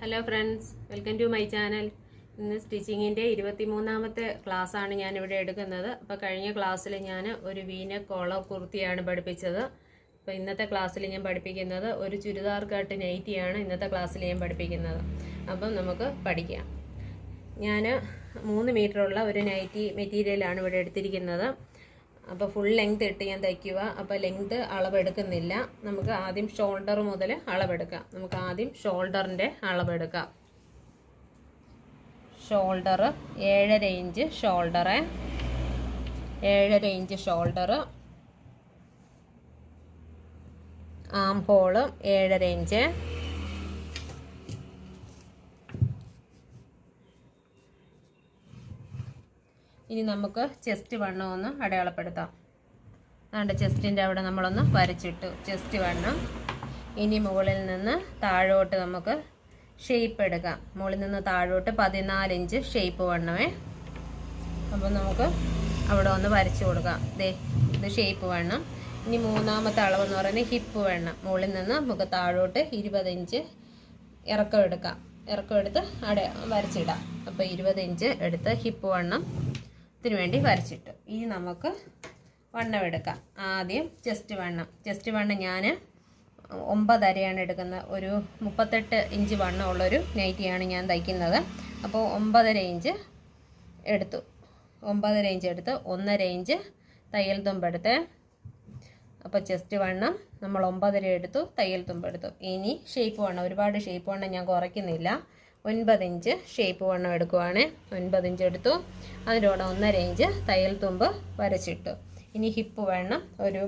Hello friends, welcome to my channel. ഇന്ന് സ്റ്റിച്ചിങ്ങിൻ്റെ 23ാമത്തെ ക്ലാസ്സാണ് ഞാനിവിടെ എടുക്കുന്നത്. അപ്പോൾ കഴിഞ്ഞ ക്ലാസ്സിൽ ഞാൻ ഒരു വീനെക്ക് കോളർ കുർത്തിയാണ് പഠിപ്പിച്ചത്. അപ്പോൾ ഇന്നത്തെ ക്ലാസ്സിൽ ഞാൻ പഠിപ്പിക്കുന്നത് ഒരു ചുരിദാർ കട്ട് നൈറ്റിയാണ് ഇന്നത്തെ ക്ലാസ്സിൽ ഞാൻ പഠിപ്പിക്കുന്നത്. അപ്പം നമുക്ക് പഠിക്കാം. ഞാൻ 3 മീറ്ററുള്ള ഒരു നൈറ്റി മെറ്റീരിയലാണ് ഇവിടെ എടുത്തിരിക്കുന്നത്. അപ്പോൾ ഫുൾ ലെങ്ത് ഇട്ട് ഞാൻ തയ്ക്കുക. അപ്പോൾ ലെങ്ത് അളവെടുക്കുന്നില്ല. നമുക്ക് ആദ്യം ഷോൾഡർ മുതൽ അളവെടുക്കാം. നമുക്ക് ആദ്യം ഷോൾഡറിൻ്റെ അളവെടുക്കാം. Shoulder 7.5 inch shoulder, 7.5 inch shoulder, arm hole 7.5 inch, ഇനി നമുക്ക് ചെസ്റ്റ് വണ്ണം ഒന്ന് അടയാളപ്പെടുത്താം. അതുകൊണ്ട് ചെസ്റ്റിൻ്റെ അവിടെ നമ്മളൊന്ന് വരച്ചിട്ടു ചെസ്റ്റ് വണ്ണം. ഇനി മുകളിൽ നിന്ന് താഴോട്ട് നമുക്ക് ഷേപ്പ് എടുക്കാം. മുകളിൽ നിന്ന് താഴോട്ട് 14 ഇഞ്ച് ഷേപ്പ് വണ്ണമേ. അപ്പോൾ നമുക്ക് അവിടെ ഒന്ന് വരച്ചു കൊടുക്കാം. ഇത് ഷേപ്പ് വണ്ണം. ഇനി മൂന്നാമത്തെ അളവെന്ന് പറയുന്നത് ഹിപ്പ് വണ്ണം. മുകളിൽ നിന്ന് നമുക്ക് താഴോട്ട് 20 ഇഞ്ച് ഇറക്കം എടുക്കാം. ഇറക്കം എടുത്ത് വരച്ചിടാം. അപ്പോൾ 20 ഇഞ്ച് എടുത്ത് ഹിപ്പ് വണ്ണം വേണ്ടി വരച്ചിട്ടു. ഇനി നമുക്ക് വണ്ണം എടുക്കാം. ആദ്യം ചെസ്റ്റ് വണ്ണം ഞാൻ 9 അരയാണ് എടുക്കുന്നത്. ഒരു 38 ഇഞ്ച് വണ്ണമുള്ളൊരു നൈറ്റിയാണ് ഞാൻ തയ്ക്കുന്നത്. അപ്പോൾ 9.5 ഇഞ്ച് എടുത്തു. 9.5 ഇഞ്ച് എടുത്ത് 1.5 ഇഞ്ച് തയ്യൽ തുമ്പെടുത്ത്. അപ്പോൾ ചെസ്റ്റ് വണ്ണം നമ്മൾ 9.5 എടുത്തു, തയ്യൽ തുമ്പെടുത്തു. ഇനി ഷേപ്പ് വണ്ണം, ഒരുപാട് ഷേപ്പ് വണ്ണം ഞാൻ കുറയ്ക്കുന്നില്ല. 9 ഇഞ്ച് ഷേപ്പ് വണ്ണം എടുക്കുവാണ്. 9 ഇഞ്ച് എടുത്തു. അതിൻ്റെ കൂടെ 1.5 ഇഞ്ച് തയ്യൽ തുമ്പ് വരച്ചിട്ടു. ഇനി ഹിപ്പ് വണ്ണം ഒരു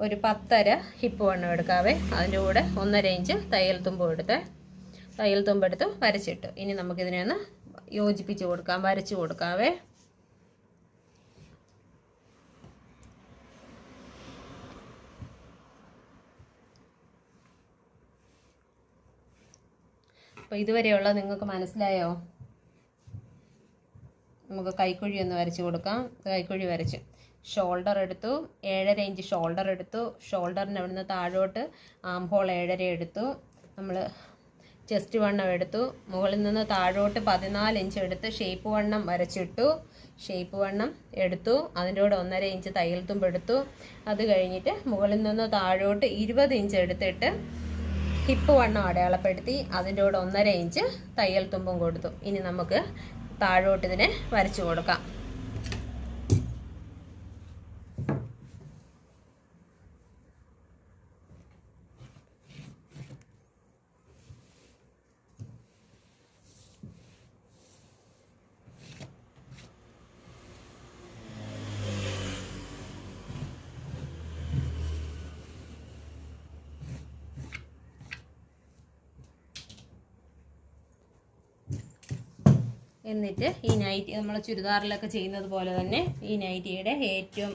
10.5 ഹിപ്പ് വണ്ണം എടുക്കാവേ. അതിൻ്റെ കൂടെ 1.5 ഇഞ്ച് തയ്യൽ തുമ്പെടുത്ത് വരച്ചിട്ടു. ഇനി നമുക്കിതിനെ ഒന്ന് യോജിപ്പിച്ച് കൊടുക്കാം, വരച്ചു കൊടുക്കാവേ. അപ്പോൾ ഇതുവരെയുള്ള നിങ്ങൾക്ക് മനസ്സിലായോ? നമുക്ക് കൈക്കുഴി ഒന്ന് വരച്ച് കൊടുക്കാം. കൈക്കുഴി വരച്ച് ഷോൾഡർ എടുത്തു. 7.5 ഇഞ്ച് ഷോൾഡർ എടുത്തു. ഷോൾഡറിൻ്റെ അവിടുന്ന് താഴോട്ട് ആം ഹോൾ 7.5 എടുത്തു. നമ്മൾ ചെസ്റ്റ് വണ്ണം എടുത്തു. മുകളിൽ നിന്ന് താഴോട്ട് 14 ഇഞ്ച് എടുത്ത് ഷേപ്പ് വണ്ണം വരച്ചിട്ടു. ഷേപ്പ് വണ്ണം എടുത്തു. അതിൻ്റെ കൂടെ 1.5 ഇഞ്ച് തയ്യൽ തുമ്പ് എടുത്തു. അത് കഴിഞ്ഞിട്ട് മുകളിൽ നിന്ന് താഴോട്ട് 20 ഇഞ്ച് എടുത്തിട്ട് ഹിപ്പ് വണ്ണം അടയാളപ്പെടുത്തി. അതിൻ്റെ കൂടെ 1.5 ഇഞ്ച് തയ്യൽ തുമ്പും കൊടുത്തു. ഇനി നമുക്ക് താഴോട്ട് ഇതിനെ വരച്ചു കൊടുക്കാം. എന്നിട്ട് ഈ നൈറ്റി നമ്മൾ ചുരിദാറിലൊക്കെ ചെയ്യുന്നത് പോലെ തന്നെ ഈ നൈറ്റിയുടെ ഏറ്റവും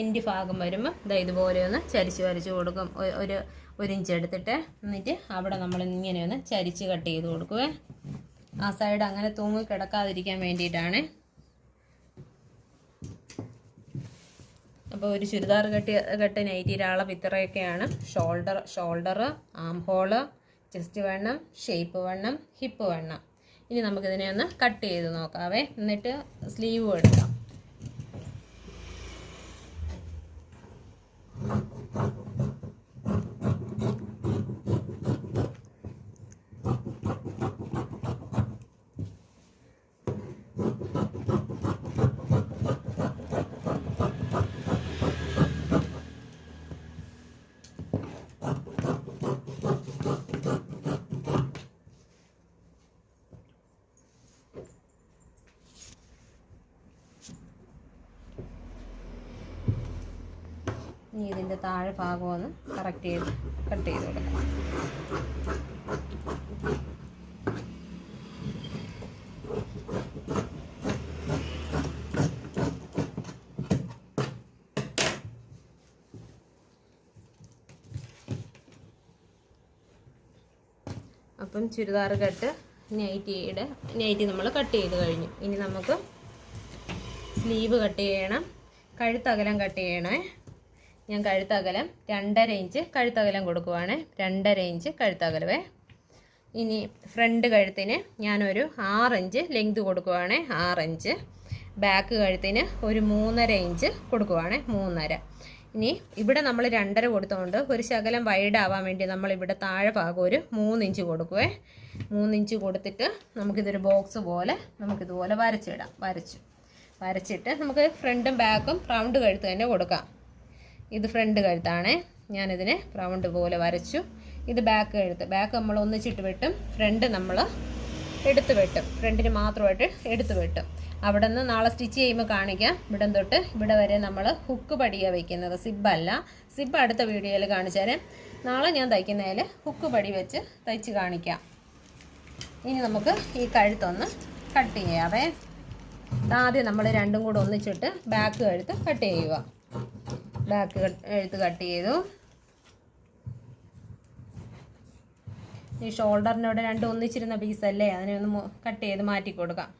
എൻഡ് ഭാഗം വരുമ്പോൾ ഇതുപോലെ ഒന്ന് വരച്ച് കൊടുക്കും. ഒരു ഇഞ്ച് എടുത്തിട്ട് എന്നിട്ട് അവിടെ നമ്മൾ ഇങ്ങനെ ഒന്ന് ചരിച്ച് കട്ട് ചെയ്ത് കൊടുക്കുവേ. ആ സൈഡ് അങ്ങനെ തൂങ്ങി കിടക്കാതിരിക്കാൻ വേണ്ടിയിട്ടാണ്. അപ്പോൾ ഒരു ചുരിദാർ കട്ട് നൈറ്റിയുടെ അളവ് ഇത്രയൊക്കെയാണ്. ഷോൾഡർ, ആം ഹോള്, ചെസ്റ്റ് വണ്ണം, ഷേപ്പ് വണ്ണം, ഹിപ്പ് വണ്ണം. ഇനി നമുക്കിതിനെ ഒന്ന് കട്ട് ചെയ്ത് നോക്കാവേ. എന്നിട്ട് സ്ലീവ് എടുക്കാം. ഇനി ഇതിൻ്റെ താഴെ ഭാഗം ഒന്ന് കട്ട് ചെയ്ത് കൊടുക്കാം. അപ്പം ചുരിദാർ കട്ട് നൈറ്റി നമ്മൾ കട്ട് ചെയ്ത് കഴിഞ്ഞു. ഇനി നമുക്ക് സ്ലീവ് കട്ട് ചെയ്യണം. കഴുത്തകലം കട്ട് ചെയ്യണേ. ഞാൻ കഴുത്തകലം 2.5 ഇഞ്ച് കഴുത്തകലം കൊടുക്കുവാണ്. 2.5 ഇഞ്ച് കഴുത്തകലവേ. ഇനി ഫ്രണ്ട് കഴുത്തിന് ഞാനൊരു 6 ഇഞ്ച് ലെങ്ത് കൊടുക്കുവാണ്. 6 ഇഞ്ച്. ബാക്ക് കഴുത്തിന് ഒരു 3.5 ഇഞ്ച് കൊടുക്കുവാണ്. 3.5. ഇനി ഇവിടെ നമ്മൾ 2.5 കൊടുത്തുകൊണ്ട് ഒരു ശകലം വൈഡ് ആവാൻ വേണ്ടി നമ്മളിവിടെ താഴെ ഭാഗം ഒരു 3 ഇഞ്ച് കൊടുക്കുവേ. 3 ഇഞ്ച് കൊടുത്തിട്ട് നമുക്കിതൊരു ബോക്സ് പോലെ നമുക്കിതുപോലെ വരച്ചിടാം. വരച്ചിട്ട് നമുക്ക് ഫ്രണ്ടും ബാക്കും റൗണ്ട് കഴുത്ത് തന്നെ കൊടുക്കാം. ഇത് ഫ്രണ്ട് കഴുത്താണ്. ഞാനിതിനെ റൗണ്ട് പോലെ വരച്ചു. ഇത് ബാക്ക് കഴുത്ത്. ബാക്ക് നമ്മൾ ഒന്നിച്ചിട്ട് വെട്ടും, ഫ്രണ്ട് നമ്മൾ എടുത്ത് വെട്ടും. ഫ്രണ്ടിന് മാത്രമായിട്ട് എടുത്ത് വെട്ടും. അവിടെ നിന്ന് നാളെ സ്റ്റിച്ച് ചെയ്യുമ്പോൾ കാണിക്കാം. ഇവിടെ തൊട്ട് ഇവിടെ വരെ നമ്മൾ ഹുക്ക് പടിയാണ് വയ്ക്കുന്നത്, സിബ്ബല്ല. സിബ്ബ് അടുത്ത വീഡിയോയിൽ കാണിച്ചു തരാം. നാളെ ഞാൻ തയ്ക്കുന്നതിൽ ഹുക്ക് പടി വെച്ച് തയ്ച്ച് കാണിക്കാം. ഇനി നമുക്ക് ഈ കഴുത്തൊന്ന് കട്ട് ചെയ്യാവേ. ആദ്യം നമ്മൾ രണ്ടും കൂടെ ഒന്നിച്ചിട്ട് ബാക്ക് കഴുത്ത് കട്ട് ചെയ്യുക. ബാക്ക് കഴുത്ത് കട്ട് ചെയ്തു. ഈ ഷോൾഡറിനോട് രണ്ടും ഒന്നിച്ചിരുന്ന പീസല്ലേ, അതിനെ ഒന്ന് കട്ട് ചെയ്ത് മാറ്റി കൊടുക്കാം.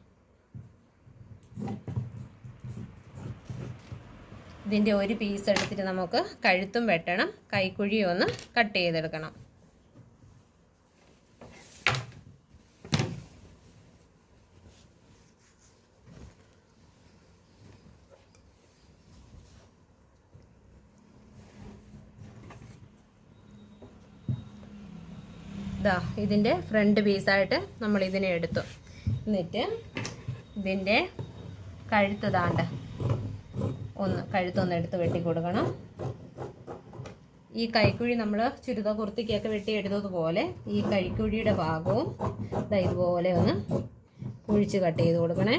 ഇതിൻ്റെ ഒരു പീസ് എടുത്തിട്ട് നമുക്ക് കഴുത്തും വെട്ടണം, കൈക്കുഴിയും ഒന്ന് കട്ട് ചെയ്തെടുക്കണം. ഇതാ ഇതിൻ്റെ ഫ്രണ്ട് പീസായിട്ട് നമ്മൾ ഇതിനെ എടുത്തു. എന്നിട്ട് ഇതിൻ്റെ കഴുത്ത് താണ്ട കഴുത്തൊന്ന് എടുത്ത് വെട്ടി കൊടുക്കണം. ഈ കൈക്കുഴി നമ്മൾ ചുരിദാർ കുർത്തിക്കൊക്കെ വെട്ടി എടുത്തതുപോലെ ഈ കൈക്കുഴിയുടെ ഭാഗവും ഇതുപോലെ ഒന്ന് കുഴിച്ച് കട്ട് ചെയ്ത് കൊടുക്കണേ.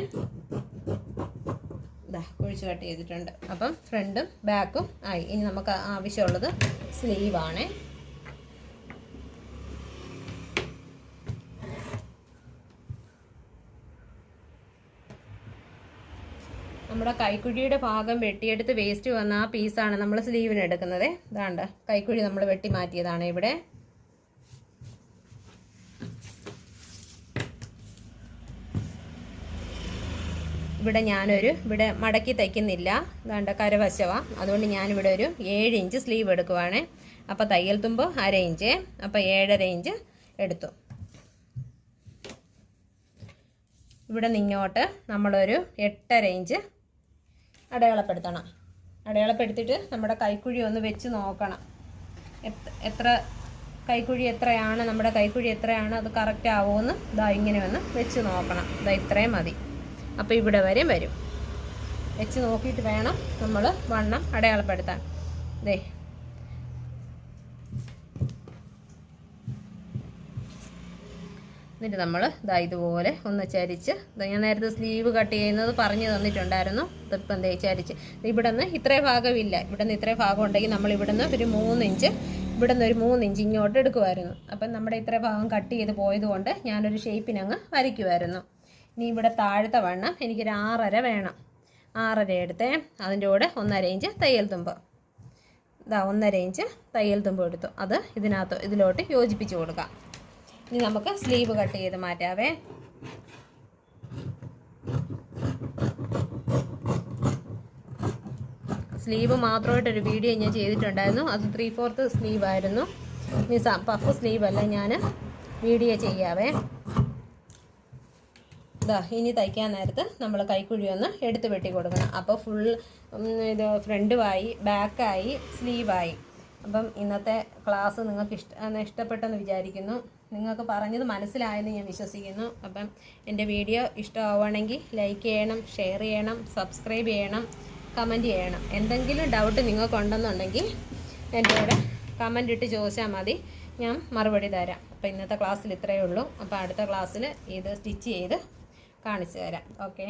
കുഴിച്ച് കട്ട് ചെയ്തിട്ടുണ്ട്. അപ്പം ഫ്രണ്ടും ബാക്കും ആയി. ഇനി നമുക്ക് ആവശ്യമുള്ളത് സ്ലീവാണ്. നമ്മുടെ കൈക്കുഴിയുടെ ഭാഗം വെട്ടിയെടുത്ത് വേസ്റ്റ് വന്ന ആ പീസാണ് നമ്മൾ സ്ലീവിന് എടുക്കുന്നത്. ഇതാണ്ട് കൈക്കുഴി നമ്മൾ വെട്ടി മാറ്റിയതാണ്. ഇവിടെ ഇവിടെ മടക്കി തയ്ക്കുന്നില്ല. ഇതാണ്ട് കരവശവാ. അതുകൊണ്ട് ഞാനിവിടെ ഒരു 7 ഇഞ്ച് സ്ലീവ് എടുക്കുവാണ്. അപ്പോൾ തയ്യൽ തുമ്പ് 1/2 ഇഞ്ച്. അപ്പോൾ 7.5 ഇഞ്ച് എടുത്തു. ഇവിടെ നിങ്ങോട്ട് നമ്മളൊരു 8.5 ഇഞ്ച് അടയാളപ്പെടുത്തണം. അടയാളപ്പെടുത്തിയിട്ട് നമ്മുടെ കൈക്കുഴി ഒന്ന് വെച്ച് നോക്കണം. എത്ര കൈക്കുഴി എത്രയാണ്, നമ്മുടെ കൈക്കുഴി എത്രയാണ്, അത് കറക്റ്റ് ആവുമെന്ന് ഇങ്ങനെ ഒന്ന് വെച്ച് നോക്കണം. ഇത്രയും മതി. അപ്പോൾ ഇവിടെ വരെ വരും. വെച്ച് നോക്കിയിട്ട് വേണം നമ്മൾ വണ്ണം അടയാളപ്പെടുത്താൻ. എന്നിട്ട് നമ്മൾ ഇതുപോലെ ഒന്ന് ചരിച്ച്, ഞാൻ നേരത്തെ സ്ലീവ് കട്ട് ചെയ്യുന്നത് പറഞ്ഞു തന്നിട്ടുണ്ടായിരുന്നു. ഇതിപ്പം ചരിച്ച് ഇവിടെ നിന്ന് ഇത്രയും ഭാഗമില്ല. ഇവിടെ നിന്ന് ഇത്രയും ഭാഗം ഉണ്ടെങ്കിൽ നമ്മൾ ഇവിടെ നിന്ന് ഒരു 3 ഇഞ്ച്, ഇവിടെ നിന്ന് ഒരു 3 ഇഞ്ച് ഇങ്ങോട്ട് എടുക്കുമായിരുന്നു. അപ്പം നമ്മുടെ ഇത്രയും ഭാഗം കട്ട് ചെയ്ത് പോയതുകൊണ്ട് ഞാനൊരു ഷേപ്പിനങ്ങ് വരയ്ക്കുമായിരുന്നു. ഇനി ഇവിടെ താഴത്തെ വണ്ണം എനിക്കൊരു 6.5 വേണം. 6.5 എടുത്തേ. അതിൻ്റെ കൂടെ 1.5 ഇഞ്ച് തയ്യൽ തുമ്പ്. 1.5 ഇഞ്ച് തയ്യൽ തുമ്പ് എടുത്തു. അത് ഇതിലോട്ട് യോജിപ്പിച്ച് കൊടുക്കാം. ഇനി നമുക്ക് സ്ലീവ് കട്ട് ചെയ്ത് മാറ്റാവേ. സ്ലീവ് മാത്രമായിട്ടൊരു വീഡിയോ ഞാൻ ചെയ്തിട്ടുണ്ടായിരുന്നു. അത് 3/4 സ്ലീവ് ആയിരുന്നു. ഇനി പഫ് സ്ലീവ് അല്ല ഞാൻ വീഡിയോ ചെയ്യാവേ. ഇനി തയ്ക്കാൻ നേരത്ത് നമ്മൾ കൈക്കുഴി ഒന്ന് എടുത്ത് വെട്ടി കൊടുക്കണം. അപ്പോൾ ഫുൾ ഇത് ഫ്രണ്ടുമായി ബാക്കായി സ്ലീവായി. അപ്പം ഇന്നത്തെ ക്ലാസ് നിങ്ങൾക്ക് ഇഷ്ടപ്പെട്ടെന്ന് വിചാരിക്കുന്നു. നിങ്ങൾക്ക് പറഞ്ഞത് മനസ്സിലായെന്ന് ഞാൻ വിശ്വസിക്കുന്നു. അപ്പം എൻ്റെ വീഡിയോ ഇഷ്ടമാവുകയാണെങ്കിൽ ലൈക്ക് ചെയ്യണം, ഷെയർ ചെയ്യണം, സബ്സ്ക്രൈബ് ചെയ്യണം, കമൻറ്റ് ചെയ്യണം. എന്തെങ്കിലും ഡൗട്ട് നിങ്ങൾക്കുണ്ടെന്നുണ്ടെങ്കിൽ എൻ്റെ കൂടെ കമൻ്റ് ഇട്ട് ചോദിച്ചാൽ മതി, ഞാൻ മറുപടി തരാം. അപ്പോൾ ഇന്നത്തെ ക്ലാസ്സിൽ ഇത്രയേ ഉള്ളൂ. അപ്പോൾ അടുത്ത ക്ലാസ്സിൽ ഇത് സ്റ്റിച്ച് ചെയ്ത് കാണിച്ചു തരാം. ഓക്കെ.